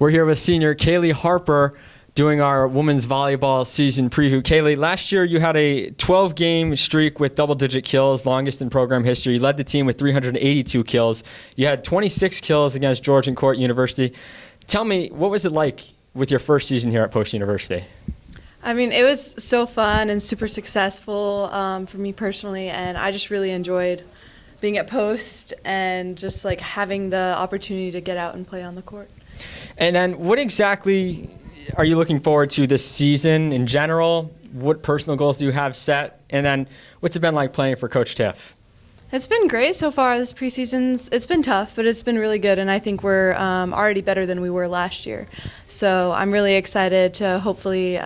We're here with senior Kaylee Harper doing our women's volleyball season preview. Kaylee, last year you had a 12-game streak with double-digit kills, longest in program history. You led the team with 382 kills. You had 26 kills against Georgian Court University. Tell me, what was it like with your first season here at Post University? I mean, it was so fun and super successful for me personally, and I just really enjoyed being at Post and just like having the opportunity to get out and play on the court. And then what exactly are you looking forward to this season in general? What personal goals do you have set? And then what's it been like playing for Coach Tiff? It's been great so far this preseason. It's been tough, but it's been really good, and I think we're already better than we were last year. So I'm really excited to hopefully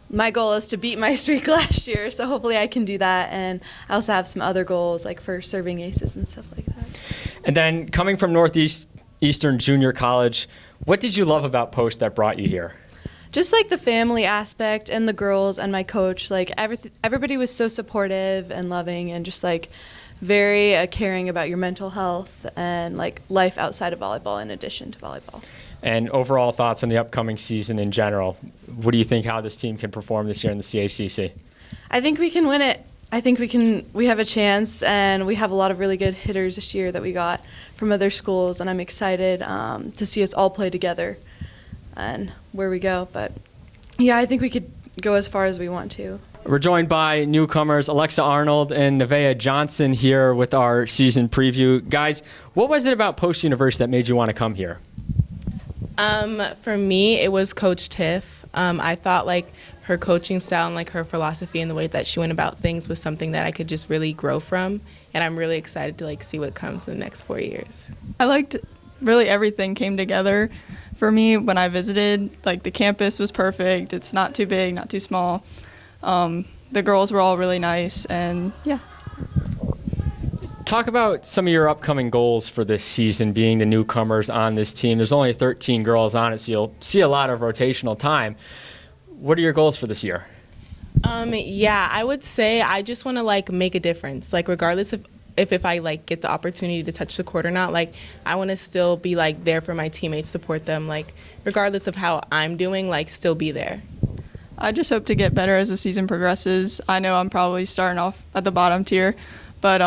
my goal is to beat my streak last year, so hopefully I can do that. And I also have some other goals like for serving aces and stuff like that. And then coming from Northeastern Junior College, what did you love about Post that brought you here? Just like the family aspect and the girls and my coach, like everybody was so supportive and loving and just like very caring about your mental health and like life outside of volleyball in addition to volleyball. And overall thoughts on the upcoming season in general. What do you think how this team can perform this year in the CACC? I think we can win it. I think we have a chance, and we have a lot of really good hitters this year that we got from other schools, and I'm excited to see us all play together and where we go. But yeah, I think we could go as far as we want to. We're joined by newcomers Alexa Arnold and Nevaeh Johnson here with our season preview. Guys, what was it about Post University that made you want to come here? For me, it was Coach Tiff. I thought like her coaching style and like her philosophy and the way that she went about things was something that I could just really grow from, and I'm really excited to like see what comes in the next 4 years. I liked really everything came together for me when I visited. Like the campus was perfect. It's not too big, not too small. The girls were all really nice, and yeah. Talk about some of your upcoming goals for this season, being the newcomers on this team. There's only 13 girls on it, so you'll see a lot of rotational time. What are your goals for this year? Yeah, I would say I just want to like make a difference. Like regardless of if I like get the opportunity to touch the court or not, like I want to still be like there for my teammates, support them, like regardless of how I'm doing, like still be there. I just hope to get better as the season progresses. I know I'm probably starting off at the bottom tier, but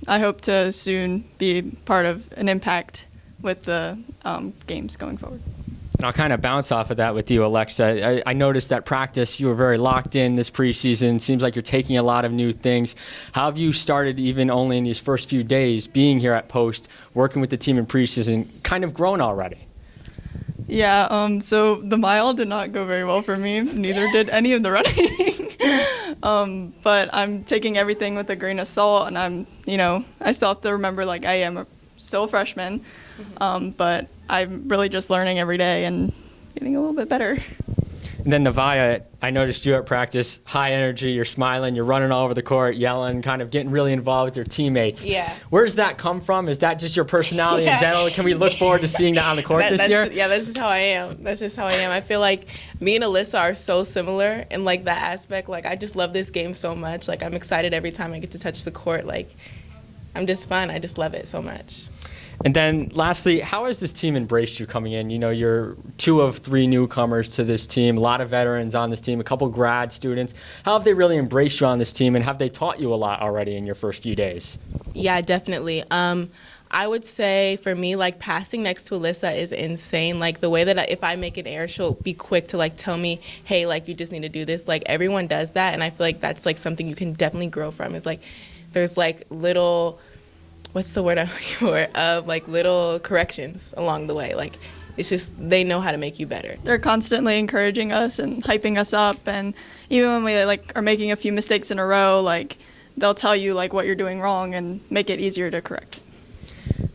I hope to soon be part of an impact with the games going forward. And I'll kind of bounce off of that with you, Alexa. I noticed that practice, you were very locked in this preseason. Seems like you're taking a lot of new things. How have you started, even only in these first few days, being here at Post, working with the team in preseason, kind of grown already? Yeah, so the mile did not go very well for me. Neither did any of the running. But I'm taking everything with a grain of salt, and I still have to remember, like, I am still a freshman, but I'm really just learning every day and getting a little bit better. And then Nevaeh, I noticed you at practice, high energy, you're smiling, you're running all over the court, yelling, kind of getting really involved with your teammates. Yeah. Where does that come from? Is that just your personality in general? Can we look forward to seeing that on the court this year? Yeah, that's just how I am. I feel like me and Alyssa are so similar in like that aspect. Like I just love this game so much. Like I'm excited every time I get to touch the court. Like I'm just fun. I just love it so much. And then lastly, how has this team embraced you coming in? You know, you're 2 of 3 newcomers to this team, a lot of veterans on this team, a couple grad students. How have they really embraced you on this team, and have they taught you a lot already in your first few days? Yeah, definitely. I would say for me, like passing next to Alyssa is insane. Like the way that if I make an error, she'll be quick to like tell me, hey, like you just need to do this. Like everyone does that, and I feel like that's like something you can definitely grow from. Is like there's like little, what's the word I'm looking for, of like little corrections along the way. Like it's just they know how to make you better. They're constantly encouraging us and hyping us up, and even when we like are making a few mistakes in a row, like they'll tell you like what you're doing wrong and make it easier to correct.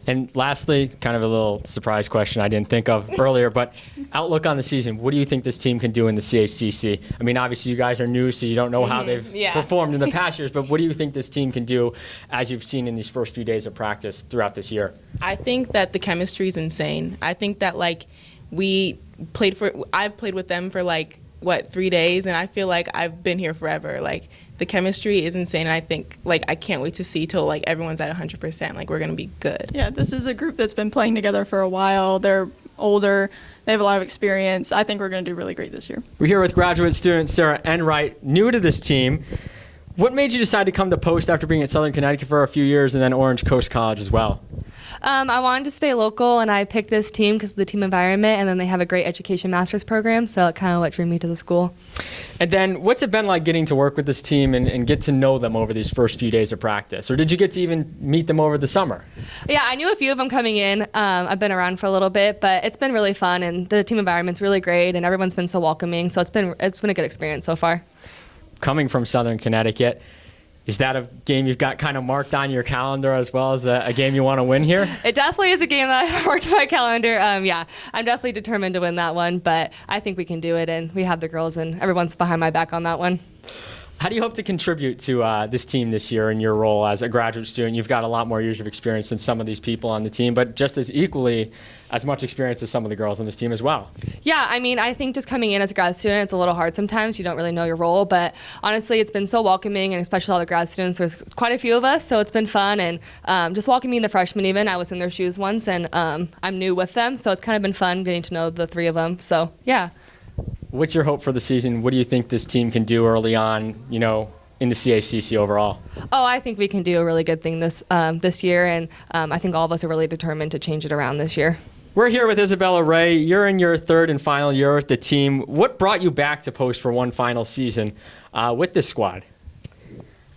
And lastly, kind of a little surprise question I didn't think of earlier, but outlook on the season. What do you think this team can do in the CACC? I mean, obviously you guys are new, so you don't know how they've performed in the past years, but what do you think this team can do as you've seen in these first few days of practice throughout this year? I think that the chemistry is insane. I think that like I've played with them for like, 3 days, and I feel like I've been here forever. Like the chemistry is insane, and I think like I can't wait to see till like everyone's at 100%. Like we're gonna be good. Yeah, this is a group that's been playing together for a while. They're older. They have a lot of experience. I think we're going to do really great this year. We're here with graduate student Sarah Enright, new to this team. What made you decide to come to Post after being at Southern Connecticut for a few years and then Orange Coast College as well? I wanted to stay local, and I picked this team because of the team environment, and then they have a great education master's program, so it kind of what drew me to the school. And then what's it been like getting to work with this team and get to know them over these first few days of practice? Or did you get to even meet them over the summer? Yeah, I knew a few of them coming in. I've been around for a little bit, but it's been really fun, and the team environment's really great, and everyone's been so welcoming, so it's been a good experience so far. Coming from Southern Connecticut, is that a game you've got kind of marked on your calendar as well as a game you want to win here? It definitely is a game that I marked on my calendar. Yeah, I'm definitely determined to win that one, but I think we can do it, and we have the girls, and everyone's behind my back on that one. How do you hope to contribute to this team this year in your role as a graduate student? You've got a lot more years of experience than some of these people on the team, but just as equally as much experience as some of the girls on this team as well. Yeah, I mean, I think just coming in as a grad student, it's a little hard sometimes. You don't really know your role, but honestly, it's been so welcoming, and especially all the grad students. There's quite a few of us, so it's been fun, and just welcoming the freshmen even. I was in their shoes once, and I'm new with them, so it's kind of been fun getting to know the three of them. So, yeah. What's your hope for the season? What do you think this team can do early on, in the CACC overall? Oh, I think we can do a really good thing this year, and I think all of us are really determined to change it around this year. We're here with Isabella Ray. You're in your third and final year with the team. What brought you back to Post for one final season with this squad?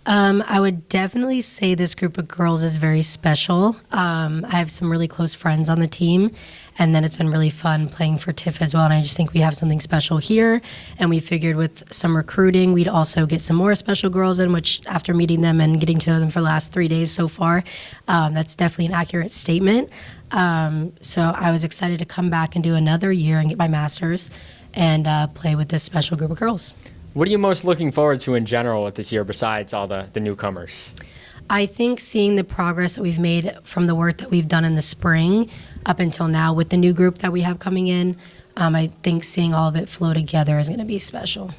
I would definitely say this group of girls is very special. I have some really close friends on the team, and then it's been really fun playing for Tiff as well, and I just think we have something special here, and we figured with some recruiting, we'd also get some more special girls in, which after meeting them and getting to know them for the last 3 days so far, that's definitely an accurate statement. So I was excited to come back and do another year and get my master's and play with this special group of girls. What are you most looking forward to in general with this year besides all the newcomers? I think seeing the progress that we've made from the work that we've done in the spring up until now with the new group that we have coming in, I think seeing all of it flow together is going to be special.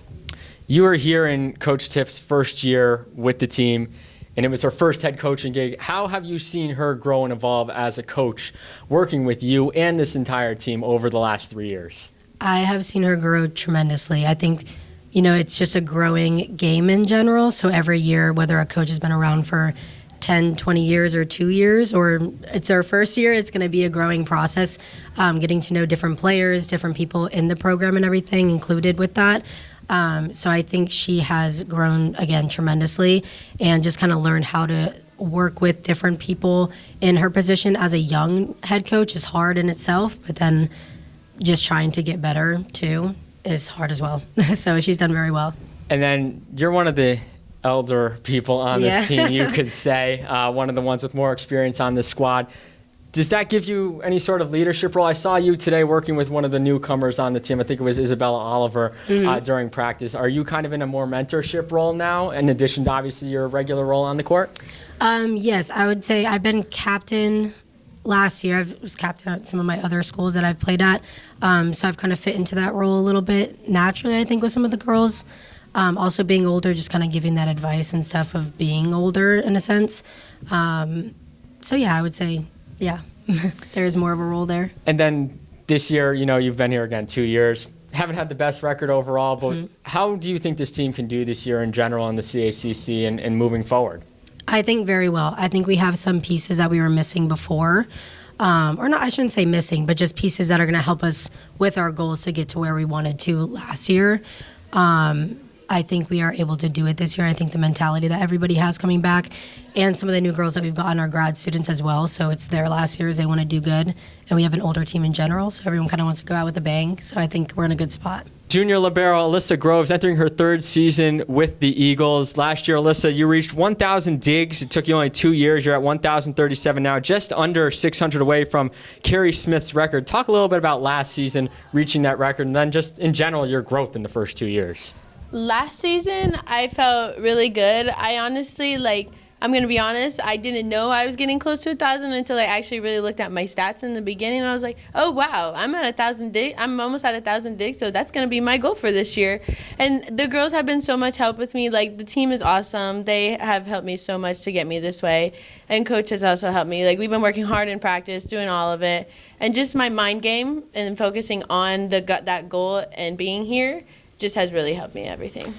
You were here in Coach Tiff's first year with the team, and it was her first head coaching gig. How have you seen her grow and evolve as a coach working with you and this entire team over the last 3 years? I have seen her grow tremendously. I think it's just a growing game in general. So every year, whether a coach has been around for 10, 20 years or 2 years, or it's our first year, it's going to be a growing process, getting to know different players, different people in the program and everything included with that. So I think she has grown, again, tremendously and just kind of learned how to work with different people in her position as a young head coach is hard in itself, but then just trying to get better, too, is hard as well. So she's done very well. And then you're one of the elder people on this team, you could say, one of the ones with more experience on this squad. Does that give you any sort of leadership role? I saw you today working with one of the newcomers on the team. I think it was Isabella Oliver during practice. Are you kind of in a more mentorship role now, in addition to obviously your regular role on the court? Yes, I would say I've been captain last year. I was captain at some of my other schools that I've played at. So I've kind of fit into that role a little bit naturally, I think, with some of the girls. Also being older, just kind of giving that advice and stuff of being older in a sense. So yeah, I would say, yeah, there is more of a role there. And then this year, you've been here again 2 years. Haven't had the best record overall, but how do you think this team can do this year in general in the CACC and moving forward? I think very well. I think we have some pieces that we were missing before. Or not, I shouldn't say missing, but just pieces that are going to help us with our goals to get to where we wanted to last year. I think we are able to do it this year. I think the mentality that everybody has coming back and some of the new girls that we've gotten are grad students as well. So it's their last years. They want to do good. And we have an older team in general, so everyone kind of wants to go out with a bang. So I think we're in a good spot. Junior libero Alyssa Groves entering her third season with the Eagles. Last year, Alyssa, you reached 1,000 digs. It took you only 2 years. You're at 1,037 now, just under 600 away from Carrie Smith's record. Talk a little bit about last season, reaching that record, and then just in general, your growth in the first 2 years. Last season, I felt really good. I honestly, I'm going to be honest, I didn't know I was getting close to 1,000 until I actually really looked at my stats in the beginning. And I was like, oh, wow, I'm at 1,000 digs. I'm almost at 1,000 digs, so that's going to be my goal for this year. And the girls have been so much help with me. Like, the team is awesome. They have helped me so much to get me this way. And Coach has also helped me. Like, we've been working hard in practice, doing all of it. And just my mind game and focusing on that goal and being here just has really helped me everything.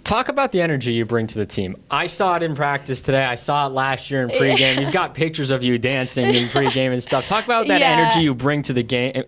Talk about the energy you bring to the team. I saw it in practice today. I saw it last year in pregame. You've got pictures of you dancing in pregame and stuff. Talk about that energy you bring to the game,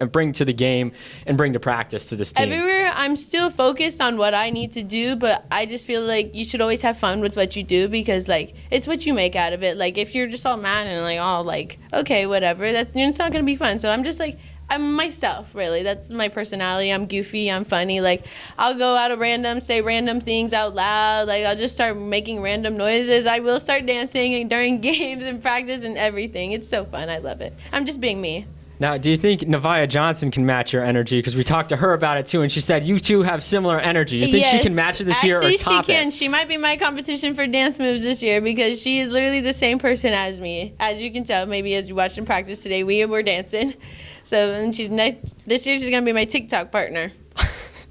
and bring to practice to this team. Everywhere, I'm still focused on what I need to do, but I just feel like you should always have fun with what you do because, like, it's what you make out of it. Like, if you're just all mad and, like, all, like, okay, whatever, it's not going to be fun. So I'm just, like, I'm myself, really. That's my personality. I'm goofy. I'm funny. Like, I'll go out of random, say random things out loud. Like, I'll just start making random noises. I will start dancing during games and practice and everything. It's so fun. I love it. I'm just being me. Now, do you think Nevaeh Johnson can match your energy? Because we talked to her about it, too, and she said you two have similar energy. You think she can match it this year or top it? Actually, she can. She might be my competition for dance moves this year because she is literally the same person as me. As you can tell, maybe as you watched in practice today, we were dancing. So, and this year she's going to be my TikTok partner.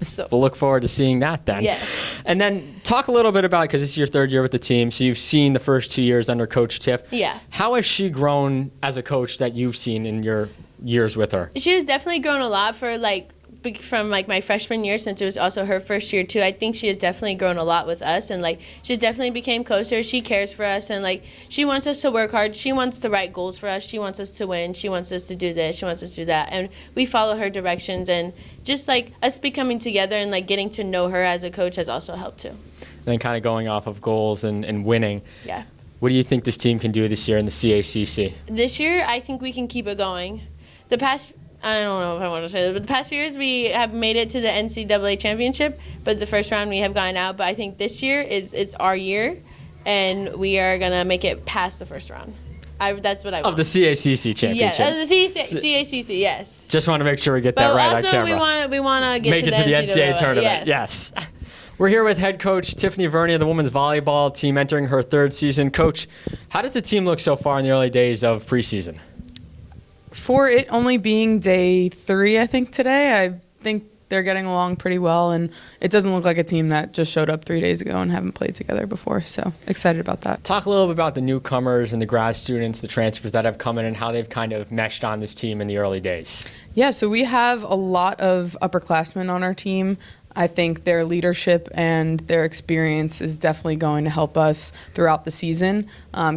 So we'll look forward to seeing that then. Yes. And then talk a little bit about, because this is your third year with the team, so you've seen the first 2 years under Coach Tiff. Yeah. How has she grown as a coach that you've seen in your years with her? She has definitely grown a lot from my freshman year, since it was also her first year too. I think she has definitely grown a lot with us, and she's definitely became closer. She cares for us, and she wants us to work hard. She wants to write goals for us. She wants us to win. She wants us to do this. She wants us to do that, and we follow her directions. And just us becoming together and getting to know her as a coach has also helped too. And then kind of going off of goals and winning. Yeah. What do you think this team can do this year in the CACC? This year, I think we can keep it going. I don't know if I want to say that, but the past few years we have made it to the NCAA championship, but the first round we have gone out. But I think this year it's our year, and we are gonna make it past the first round. That's what I want. Of the CACC championship. Yeah, the CACC, yes. Just want to make sure we get that right on camera. Also, we want to make it to the NCAA tournament. Yes. We're here with head coach Tiffany Verni of the women's volleyball team entering her third season. Coach, how does the team look so far in the early days of preseason? For it only being day 3, I think, today, I think they're getting along pretty well, and it doesn't look like a team that just showed up 3 days ago and haven't played together before, so excited about that. Talk a little bit about the newcomers and the grad students, the transfers that have come in, and how they've kind of meshed on this team in the early days. Yeah, so we have a lot of upperclassmen on our team. I think their leadership and their experience is definitely going to help us throughout the season,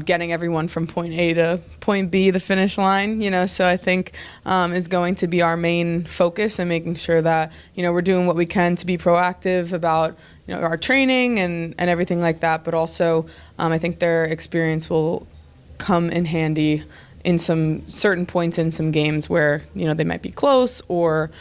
getting everyone from point A to point B, the finish line, so I think is going to be our main focus, and making sure that, we're doing what we can to be proactive about, our training and everything like that, but also I think their experience will come in handy in some certain points in some games where, they might be close or,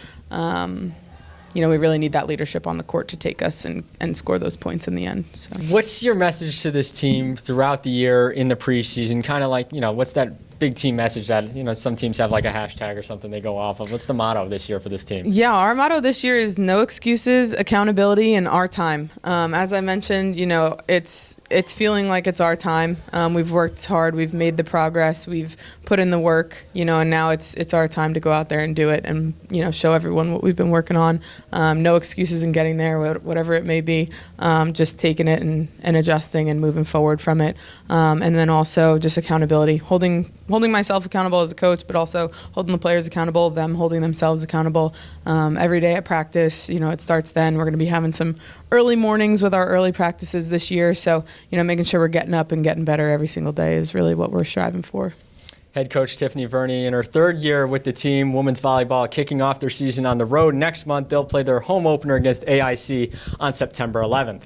we really need that leadership on the court to take us and score those points in the end. So. What's your message to this team throughout the year in the preseason? Kind of what's that big team message that, some teams have a hashtag or something they go off of? What's the motto this year for this team? Yeah, our motto this year is no excuses, accountability, and our time. As I mentioned, it's feeling like it's our time. We've worked hard. We've made the progress. We've put in the work, and now it's our time to go out there and do it and, show everyone what we've been working on. No excuses in getting there, whatever it may be, just taking it and adjusting and moving forward from it. And then also just accountability, holding myself accountable as a coach, but also holding the players accountable, them holding themselves accountable. Every day at practice, it starts then. We're going to be having some early mornings with our early practices this year. So, making sure we're getting up and getting better every single day is really what we're striving for. Head coach Tiffany Verni in her third year with the team, women's volleyball, kicking off their season on the road next month. They'll play their home opener against AIC on September 11th.